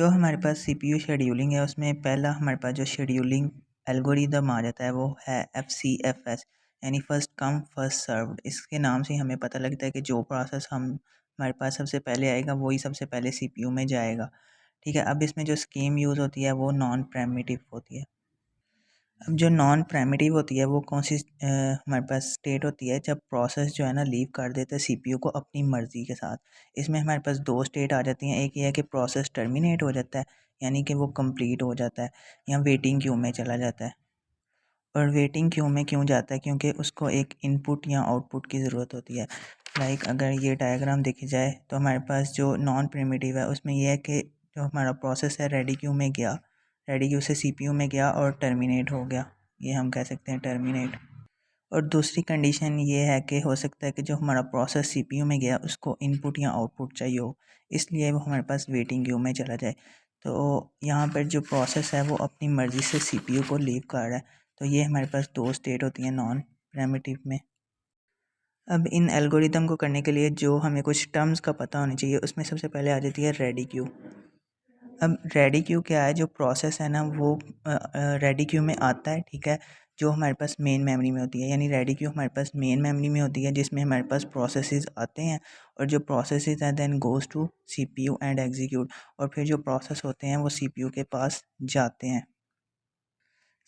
जो हमारे पास CPU scheduling है उसमें पहला हमारे पास जो शेड्यूलिंग एल्गोरिदम आ जाता है वो है FCFS, यानी फर्स्ट कम फर्स्ट सर्व्ड। इसके नाम से हमें पता लगता है कि जो प्रोसेस हमारे पास सबसे पहले आएगा वही सबसे पहले सीपीयू में जाएगा। ठीक है, अब इसमें जो स्कीम यूज़ होती है वो नॉन प्रिमिटिव होती है। अब जो नॉन प्रिमिटिव होती है वो कौन सी हमारे पास स्टेट होती है जब प्रोसेस जो है ना लीव कर देते हैं सीपीयू को अपनी मर्ज़ी के साथ। इसमें हमारे पास दो स्टेट आ जाती हैं, एक ये है कि प्रोसेस टर्मिनेट हो जाता है यानी कि वो कंप्लीट हो जाता है या वेटिंग क्यू में चला जाता है। और वेटिंग क्यू में क्यों जाता है? क्योंकि उसको एक इनपुट या आउटपुट की ज़रूरत होती है। लाइक अगर ये डायग्राम देखी जाए तो हमारे पास जो नॉन प्रिमिटिव है उसमें यह है कि जो हमारा प्रोसेस है रेडी क्यू में गया, रेडी क्यू से सीपीयू में गया और टर्मिनेट हो गया, ये हम कह सकते हैं टर्मिनेट। और दूसरी कंडीशन ये है कि हो सकता है कि जो हमारा प्रोसेस सीपीयू में गया उसको इनपुट या आउटपुट चाहिए हो, इसलिए वो हमारे पास वेटिंग क्यू में चला जाए। तो यहाँ पर जो प्रोसेस है वो अपनी मर्ज़ी से सीपीयू को लीव कर रहा है। तो ये हमारे पास दो स्टेट होती हैं नॉन प्रिमिटिव में। अब इन एल्गोरिदम को करने के लिए जो हमें कुछ टर्म्स का पता होना चाहिए, उसमें सबसे पहले आ जाती है रेडी क्यू। अब रेडी क्यू क्या है? जो प्रोसेस है ना वो रेडी क्यू में आता है, ठीक है, जो हमारे पास मेन मेमोरी में होती है। यानी रेडी क्यू हमारे पास मेन मेमोरी में होती है जिसमें हमारे पास प्रोसेसेस आते हैं, और जो प्रोसेसेस हैं then goes to CPU and execute, और फिर जो प्रोसेस होते हैं वो सीपीयू के पास जाते हैं।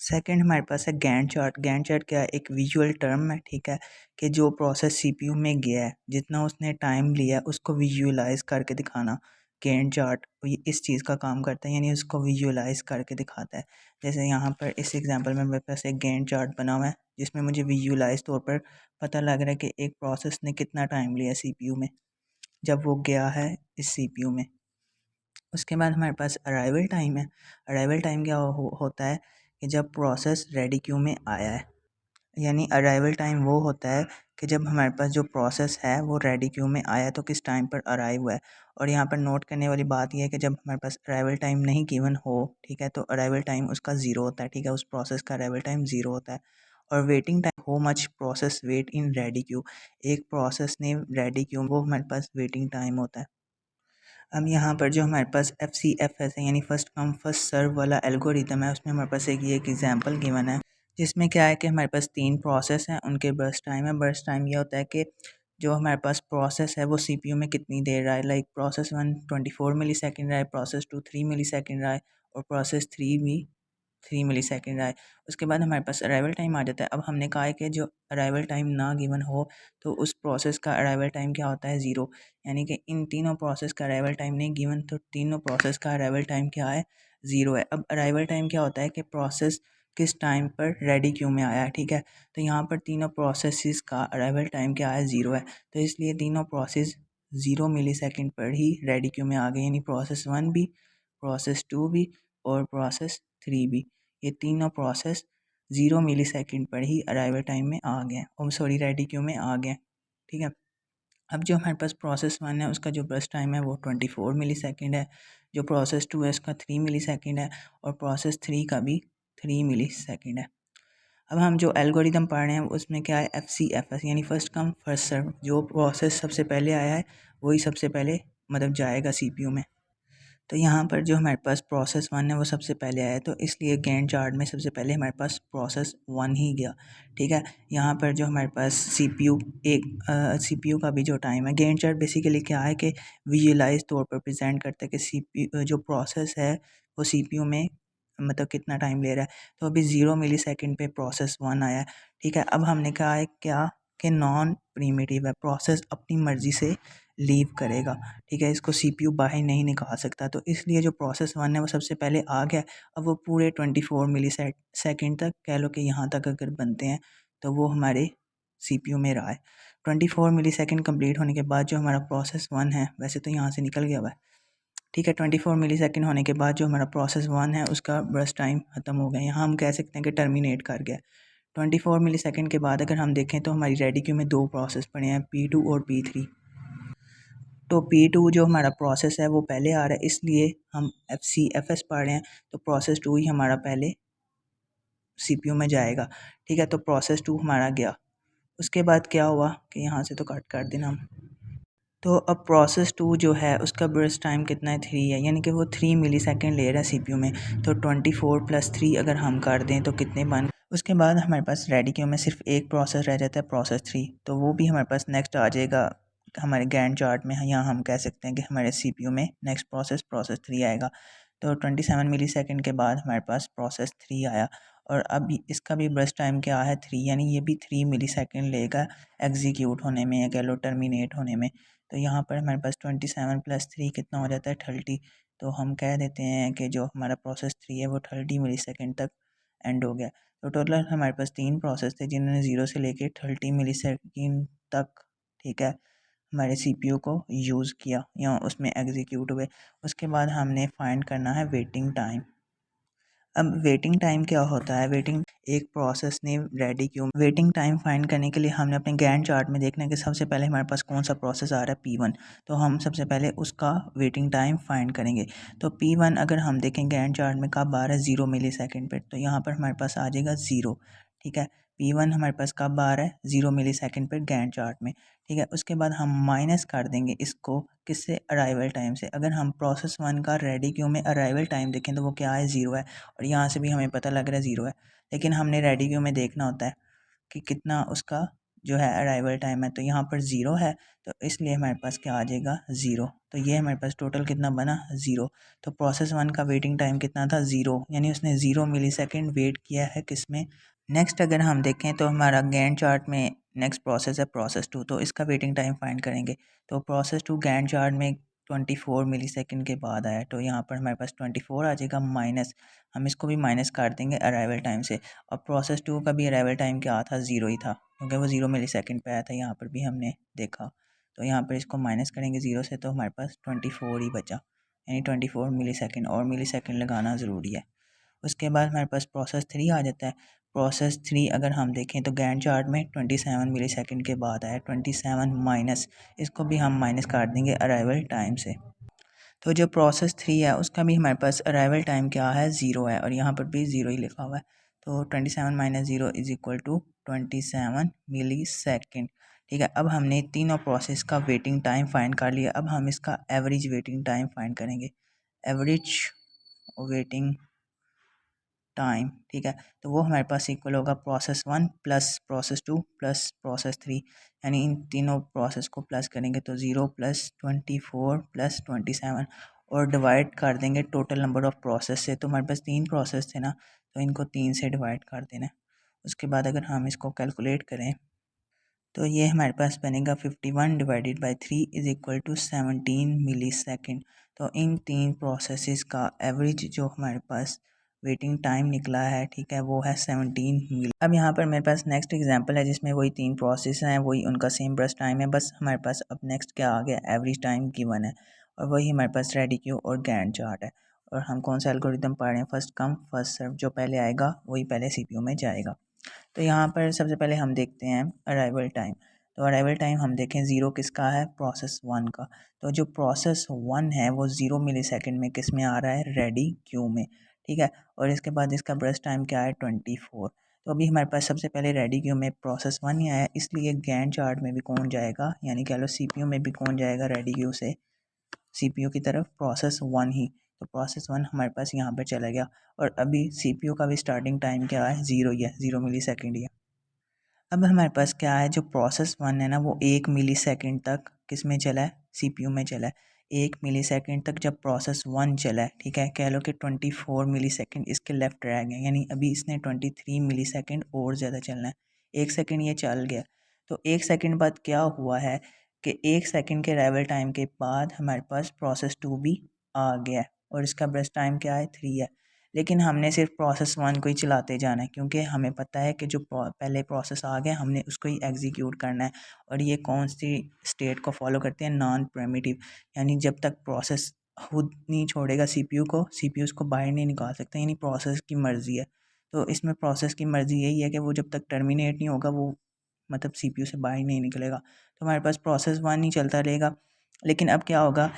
सेकंड हमारे पास है गैंट चार्ट। गैंट चार्ट क्या है? एक विजुअल टर्म है, ठीक है, कि जो प्रोसेस सीपीयू में गया है जितना उसने टाइम लिया है उसको विजुअलाइज करके दिखाना। गैंट चार्ट ये इस चीज़ का काम करता है, यानी उसको विजुअलाइज करके दिखाता है। जैसे यहाँ पर इस एग्जांपल में मेरे पास एक गैंट चार्ट बना हुआ है जिसमें मुझे विजुअलाइज तौर पर पता लग रहा है कि एक प्रोसेस ने कितना टाइम लिया सीपीयू में जब वो गया है इस सीपीयू में। उसके बाद हमारे पास अराइवल टाइम है। अराइवल टाइम क्या होता है कि जब प्रोसेस रेडी क्यू में आया है, यानी अराइवल टाइम वो होता है कि जब हमारे पास जो प्रोसेस है वो रेडी क्यू में आया तो किस टाइम पर अराइव हुआ है। और यहाँ पर नोट करने वाली बात यह है कि जब हमारे पास अराइवल टाइम नहीं गिवन हो, ठीक है, तो अराइवल टाइम उसका ज़ीरो होता है, ठीक है, उस प्रोसेस का अराइवल टाइम ज़ीरो होता है। और waiting time, how much process wait in ready queue, एक प्रोसेस ने रेडी क्यू, वो हमारे पास वेटिंग टाइम होता है। अब यहाँ पर जो हमारे पास FCFS है यानी फर्स्ट कम फर्स्ट सर्व वाला एल्गोरिदम है, उसमें हमारे पास एक एग्जांपल गिवन है जिसमें क्या है कि हमारे पास तीन प्रोसेस हैं, उनके बर्स्ट टाइम है। बर्स्ट टाइम ये होता है कि जो हमारे पास प्रोसेस है वो सीपीयू में कितनी देर रहा है। लाइक प्रोसेस 1 24 मिली सेकेंड रहा है, प्रोसेस 2 3 मिली सेकेंड रहा है, और प्रोसेस 3 भी 3 मिली सेकेंड आए। उसके बाद हमारे पास अराइवल टाइम आ जाता है। अब हमने कहा है कि जो अराइवल टाइम ना गिवन हो तो उस प्रोसेस का अराइवल टाइम क्या होता है? ज़ीरो। यानी कि इन तीनों प्रोसेस का अराइवल टाइम नहीं गिवन तो तीनों प्रोसेस का अराइवल टाइम क्या है? ज़ीरो है। अब अराइवल टाइम क्या होता है कि प्रोसेस किस टाइम पर रेडी क्यू में आया है, ठीक है। तो यहाँ पर तीनों प्रोसेसेस का अराइवल टाइम क्या है? ज़ीरो है। तो इसलिए तीनों प्रोसेस 0 मिली सेकेंड पर ही रेडी क्यू में आ गए, यानी प्रोसेस 1 भी, प्रोसेस 2 भी और प्रोसेस 3 भी। ये तीनों प्रोसेस 0 मिली सेकेंड पर ही अराइवल टाइम में आ गए, और सॉरी रेडी क्यू में आ गए, ठीक है। अब जो हमारे पास प्रोसेस 1 है उसका जो बर्स्ट टाइम है वो 24 मिली सेकेंड है, जो प्रोसेस 2 है उसका 3 मिली सेकेंड है, और प्रोसेस 3 का भी 3 मिली सेकेंड है। अब हम जो एल्गोरिदम पढ़ रहे हैं उसमें क्या है? FCFS यानी फर्स्ट कम फर्स्ट सर्व। जो प्रोसेस सबसे पहले आया है वही सबसे पहले मतलब जाएगा सीपीयू में। तो यहाँ पर जो हमारे पास प्रोसेस 1 है वो सबसे पहले आया है, तो इसलिए गैंट चार्ट में सबसे पहले हमारे पास प्रोसेस 1 ही गया, ठीक है। यहाँ पर जो हमारे पास सीपीयू का भी जो टाइम है, गैंट चार्ट बेसिकली क्या है कि विजुअलाइज तौर पर प्रेजेंट करता है कि सीपीयू जो प्रोसेस है वो सीपीयू में मतलब कितना टाइम ले रहा है। तो अभी 0 मिली सेकेंड पे प्रोसेस 1 आया है, ठीक है। अब हमने कहा है क्या कि नॉन प्रीमेटिव है, प्रोसेस अपनी मर्ज़ी से लीव करेगा, ठीक है, इसको सीपीयू बाहर नहीं निकाल सकता। तो इसलिए जो प्रोसेस 1 है वो सबसे पहले आ गया। अब वो पूरे 24 मिली सेकेंड तक कह लो कि यहाँ तक अगर बनते हैं तो वो हमारे सीपीयू में रहा है। 24 मिली सेकेंड कम्प्लीट होने के बाद जो हमारा प्रोसेस 1 है, वैसे तो यहाँ से निकल गया हुआ है, ठीक है, 24 मिली सेकेंड होने के बाद जो हमारा प्रोसेस 1 है उसका बर्स्ट टाइम ख़त्म हो गया, यहाँ हम कह सकते हैं कि टर्मिनेट कर गया। 24 मिली सेकेंड के बाद अगर हम देखें तो हमारी रेडी क्यू में दो प्रोसेस पड़े हैं, P2 और P3। तो P2 जो हमारा प्रोसेस है वो पहले आ रहा है, इसलिए हम FCFS पढ़ रहे हैं, तो प्रोसेस 2 ही हमारा पहले सीपीयू में जाएगा, ठीक है। तो प्रोसेस 2 हमारा गया। उसके बाद क्या हुआ कि यहाँ से तो कट कर देना हम। तो अब प्रोसेस 2 जो है उसका बर्स्ट टाइम कितना है, 3 है, यानी कि वो 3 मिली सेकेंड ले रहा है सीपीयू में। तो 24 + 3 अगर हम कर दें तो कितने बन, उसके बाद हमारे पास रेडी क्यू में सिर्फ एक प्रोसेस रह जाता है, प्रोसेस 3। तो वो भी हमारे पास नेक्स्ट आ जाएगा हमारे गैंट चार्ट में। यहाँ हम कह सकते हैं कि हमारे सीपीयू में नेक्स्ट प्रोसेस 3 आएगा। तो 27 मिली सेकेंड के बाद हमारे पास प्रोसेस 3 आया, और अब इसका भी बर्स्ट टाइम क्या है, 3, यानी ये भी 3 मिली सेकेंड लेगा एग्जीक्यूट होने में या कह लो टर्मिनेट होने में। तो यहाँ पर हमारे पास 27 + 3 कितना हो जाता है, 30। तो हम कह देते हैं कि जो हमारा प्रोसेस 3 है वो 30 मिली सेकेंड तक एंड हो गया। तो टोटल हमारे पास 3 प्रोसेस थे जिन्होंने 0 से लेके 30 मिली सेकेंड तक, ठीक है, हमारे सीपीयू को यूज़ किया या उसमें एग्जीक्यूट हुए। उसके बाद हमने फाइंड करना है वेटिंग टाइम। अब वेटिंग टाइम क्या होता है, वेटिंग एक प्रोसेस ने ready Q, waiting time find करने के लिए हमने अपने गैंट चार्ट में देखना है कि सबसे पहले हमारे पास कौन सा प्रोसेस आ रहा है, P1। तो हम सबसे पहले उसका वेटिंग टाइम फाइंड करेंगे। तो P1 अगर हम देखें गैंट चार्ट में कब आ रहा है, 0 मिली सेकेंड पर, तो यहाँ पर हमारे पास आ जाएगा 0, ठीक है। P1 हमारे पास कब आ रहा है, 0 मिली सेकेंड पर गैंट चार्ट में, ठीक है। उसके बाद हम माइनस कर देंगे इसको किससे, अराइवल टाइम से। अगर हम प्रोसेस 1 का रेडी क्यू में अराइवल टाइम देखें तो वो क्या है, 0 है, और यहाँ से भी हमें पता लग रहा है 0 है। लेकिन हमने रेडी क्यू में देखना होता है कि कितना उसका जो है अराइवल टाइम है, तो यहाँ पर 0 है, तो इसलिए हमारे पास क्या आ जाएगा, 0। तो ये हमारे पास टोटल कितना बना, 0। तो प्रोसेस 1 का वेटिंग टाइम कितना था, 0, यानी उसने 0 मिली सेकेंड वेट किया है किसमें। नेक्स्ट अगर हम देखें तो हमारा गैंट चार्ट में नेक्स्ट प्रोसेस है प्रोसेस 2, तो इसका वेटिंग टाइम फाइंड करेंगे। तो प्रोसेस 2 गैंट चार्ट में 24 मिली सेकेंड के बाद आया, तो यहाँ पर हमारे पास 24 आ जाएगा माइनस, हम इसको भी माइनस कर देंगे अराइवल टाइम से। और प्रोसेस 2 का भी अराइवल टाइम क्या था, 0 ही था, क्योंकि वो 0 मिली सेकेंड पर आया था, यहाँ पर भी हमने देखा। तो यहाँ पर इसको माइनस करेंगे 0 से, तो हमारे पास 24 ही बचा, यानी 24 मिली सेकेंड, और मिली सेकेंड लगाना ज़रूरी है। उसके बाद हमारे पास प्रोसेस 3 आ जाता है। प्रोसेस 3 अगर हम देखें तो गैंट चार्ट में 27 मिली सेकेंड के बाद आया, 27 माइनस, इसको भी हम माइनस कर देंगे अराइवल टाइम से। तो जो प्रोसेस 3 है उसका भी हमारे पास अराइवल टाइम क्या है, 0 है, और यहाँ पर भी 0 ही लिखा हुआ है। तो 27 - 0 = 27 मिली सेकेंड, ठीक है। अब हमने तीनों प्रोसेस का वेटिंग टाइम फाइंड कर लिया, अब हम इसका एवरेज वेटिंग टाइम फाइंड करेंगे। एवरेज वेटिंग टाइम, ठीक है। तो वो हमारे पास इक्वल होगा process 1 plus process 2 plus process 3, यानी इन तीनों प्रोसेस को प्लस करेंगे तो 0 + 24 + 27, और डिवाइड कर देंगे टोटल नंबर ऑफ़ प्रोसेस से। तो हमारे पास 3 प्रोसेस थे ना, तो इनको 3 से डिवाइड कर देना है। उसके बाद अगर हम इसको कैलकुलेट करें तो ये हमारे पास बनेगा 51 डिवाइडेड बाई 3 = 17 मिली सेकेंड। तो इन तीन प्रोसेसेस का एवरेज जो हमारे पास वेटिंग टाइम निकला है, ठीक है, वो है 17 मिली। अब यहाँ पर मेरे पास नेक्स्ट एग्जांपल है जिसमें वही तीन प्रोसेस हैं, वही उनका सेम ब्रश टाइम है, बस हमारे पास अब नेक्स्ट क्या आ गया, एवरेज टाइम गिवन है, और वही हमारे पास रेडी क्यू और गैंट चार्ट है। और हम कौन सा एल्गोरिदम पढ़ रहे हैं, फर्स्ट कम फर्स्ट सर्व, जो पहले आएगा वही पहले सीपीयू में जाएगा। तो यहाँ पर सबसे पहले हम देखते हैं अराइवल टाइम। तो अराइवल टाइम हम देखें 0 किसका है, प्रोसेस 1 का। तो जो प्रोसेस 1 है वो 0 मिली सेकेंड में किस में आ रहा है, रेडी क्यू में, ठीक है। और इसके बाद इसका ब्रश टाइम क्या है, 24। तो अभी हमारे पास सबसे पहले रेडी क्यू में प्रोसेस 1 ही आया, इसलिए गैंट चार्ट में भी कौन जाएगा, यानी कह लो सीपीयू में भी कौन जाएगा रेडी क्यू से सीपीयू की तरफ, प्रोसेस 1 ही। तो प्रोसेस 1 हमारे पास यहाँ पर चला गया, और अभी सीपीयू का भी स्टार्टिंग टाइम क्या है, 0 ही है, 0 मिली सेकेंड ही है। अब हमारे पास क्या है, जो प्रोसेस 1 है ना वो 1 मिली सेकेंड तक किस में चला है, सीपीयू में चला है। 1 मिली सेकेंड तक जब प्रोसेस 1 चला है, ठीक है, कह लो कि 24 मिली सेकेंड इसके लेफ्ट रह गए, यानी अभी इसने 23 मिली सेकेंड और ज़्यादा चलना है। 1 सेकेंड ये चल गया, तो 1 सेकेंड बाद क्या हुआ है कि 1 सेकेंड के अराइवल टाइम के बाद हमारे पास प्रोसेस 2 भी आ गया है, और इसका ब्रश टाइम क्या है, 3 है। लेकिन हमने सिर्फ प्रोसेस 1 को ही चलाते जाना है, क्योंकि हमें पता है कि जो पहले प्रोसेस आ गया हमने उसको ही एग्जीक्यूट करना है। और ये कौन सी स्टेट को फॉलो करते हैं, नॉन प्रिमिटिव, यानी जब तक प्रोसेस खुद नहीं छोड़ेगा सीपीयू को, सीपीयू उसको बाहर नहीं निकाल सकता, यानी प्रोसेस की मर्ज़ी है। तो इसमें प्रोसेस की मर्ज़ी यही है कि वो जब तक टर्मिनेट नहीं होगा वो मतलब सीपीयू से बाहर नहीं निकलेगा। तो हमारे पास प्रोसेस 1 ही चलता रहेगा। लेकिन अब क्या होगा,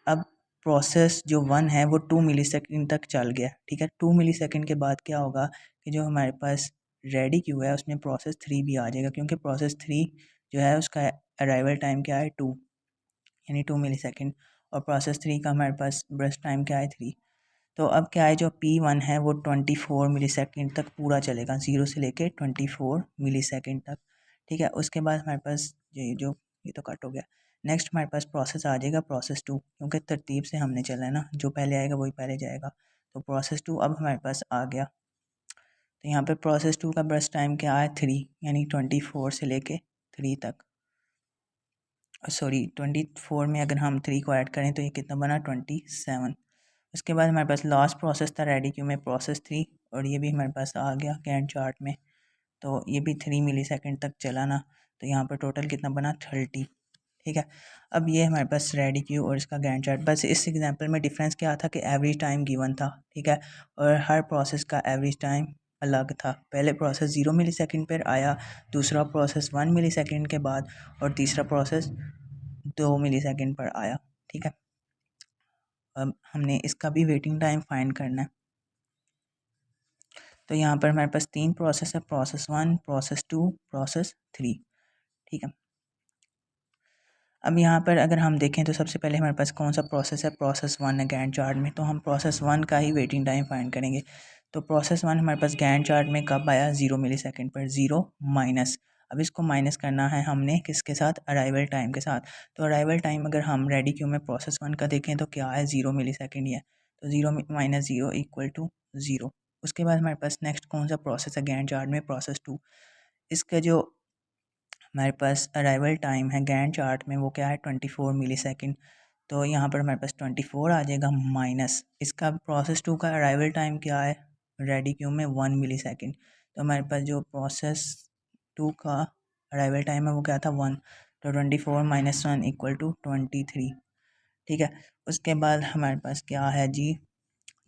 अब प्रोसेस जो 1 है वो 2 मिली सेकेंड तक चल गया, ठीक है। 2 मिली सेकेंड के बाद क्या होगा कि जो हमारे पास रेडी क्यू है उसमें प्रोसेस 3 भी आ जाएगा, क्योंकि प्रोसेस 3 जो है उसका अराइवल टाइम क्या है, 2, यानी 2 मिली सेकेंड, और प्रोसेस 3 का हमारे पास बर्स्ट टाइम क्या है 3। तो अब क्या है, जो P1 है वो 24 मिली सेकेंड तक पूरा चलेगा, 0 से लेके 24 मिली सेकेंड तक। ठीक है, उसके बाद हमारे पास ये तो कट हो गया। नेक्स्ट हमारे पास प्रोसेस आ जाएगा प्रोसेस 2, क्योंकि तरतीब से हमने चला है ना, जो पहले आएगा वही पहले जाएगा। तो प्रोसेस 2 अब हमारे पास आ गया। तो यहाँ पे प्रोसेस 2 का बर्स्ट टाइम क्या है 3, यानी 24 से लेके 3 तक। सॉरी 24 में अगर हम 3 को ऐड करें तो ये कितना बना 27। उसके बाद हमारे पास लास्ट प्रोसेस था रेडी क्यू में प्रोसेस 3, और ये भी हमारे पास आ गया गैंट चार्ट में। तो ये भी 3 मिली सेकेंड तक चला ना, तो यहाँ पर टोटल कितना बना 30। ठीक है, अब ये हमारे पास रेडी क्यू और इसका गैंट चार्ट। बस इस एग्जांपल में डिफरेंस क्या था कि एवरेज टाइम गिवन था। ठीक है, और हर प्रोसेस का एवरेज टाइम अलग था। पहले प्रोसेस 0 मिली सेकेंड पर आया, दूसरा प्रोसेस 1 मिली सेकेंड के बाद, और तीसरा प्रोसेस 2 मिली सेकेंड पर आया। ठीक है, अब हमने इसका भी वेटिंग टाइम फाइंड करना है। तो यहाँ पर हमारे पास 3 प्रोसेस है, प्रोसेस 1, प्रोसेस 2, प्रोसेस 3। ठीक है, अब यहाँ पर अगर हम देखें तो सबसे पहले हमारे पास कौन सा प्रोसेस है, प्रोसेस 1 है गैंट चार्ट में। तो हम प्रोसेस 1 का ही वेटिंग टाइम फाइंड करेंगे। तो प्रोसेस 1 हमारे पास गैंट चार्ट में कब आया, 0 मिली सेकेंड पर, 0 माइनस। अब इसको माइनस करना है हमने किसके साथ, अराइवल टाइम के साथ। तो अराइवल टाइम अगर हम रेडी क्यू में प्रोसेस 1 का देखें तो क्या है, 0 मिली सेकेंड ही है। तो 0 माइनस 0 इक्वल टू 0। उसके बाद हमारे पास नेक्स्ट कौन सा प्रोसेस है गैंट चार्ट में, प्रोसेस 2। इसका जो हमारे पास अराइवल टाइम है गैंट चार्ट में वो क्या है 24 मिली सेकेंड। तो यहाँ पर हमारे पास 24 आ जाएगा माइनस इसका प्रोसेस 2 का अराइवल टाइम क्या है रेडी क्यू में 1 मिली सेकेंड। तो हमारे पास जो प्रोसेस 2 का अराइवल टाइम है वो क्या था 1। तो 24 माइनस 1 इक्वल टू 23। ठीक है, उसके बाद हमारे पास क्या है जी,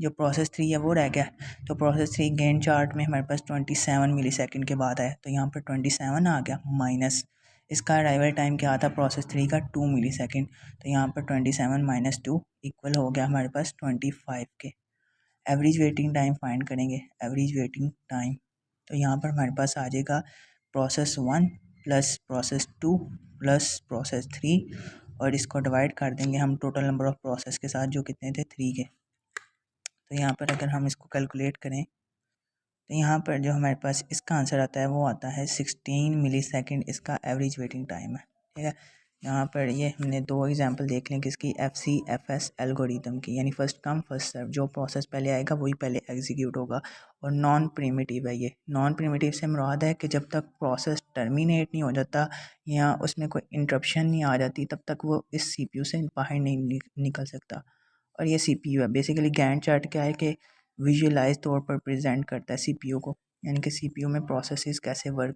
जो प्रोसेस 3 है वो रह गया। तो प्रोसेस 3 गैंट चार्ट में हमारे पास 27 मिली सेकेंड के बाद है, तो यहाँ पर 27 आ गया माइनस इसका अराइवल टाइम क्या था प्रोसेस 3 का 2 मिली सेकेंड। तो यहाँ पर 27 माइनस 2 इक्वल हो गया हमारे पास 25 के। एवरेज वेटिंग टाइम फाइंड करेंगे, एवरेज वेटिंग टाइम। तो यहाँ पर हमारे पास आ जाएगा process 1 plus process 2 plus process 3, और इसको डिवाइड कर देंगे हम टोटल नंबर ऑफ प्रोसेस के साथ जो कितने थे 3 के। तो यहाँ पर अगर हम इसको कैलकुलेट करें तो यहाँ पर जो हमारे पास इसका आंसर आता है वो आता है 16 मिली सेकेंड इसका एवरेज वेटिंग टाइम है। ठीक है, यहाँ पर ये हमने 2 एग्जांपल देख लें किसकी, FCFS एल्गोरिथम की, यानी फर्स्ट कम फर्स्ट सर्व, जो प्रोसेस पहले आएगा वही पहले एग्जीक्यूट होगा। और नॉन प्रिमिटिव है, ये नॉन प्रिमिटिव से मुराद है कि जब तक प्रोसेस टर्मिनेट नहीं हो जाता या उसमें कोई इंटरप्शन नहीं आ जाती तब तक वो इस CPU से बाहर नहीं निकल सकता। और ये CPU है बेसिकली। गैंट चार्ट क्या है कि विजुअलाइज तौर पर प्रेजेंट करता है CPU को, यानी कि CPU में प्रोसेसेस कैसे वर्क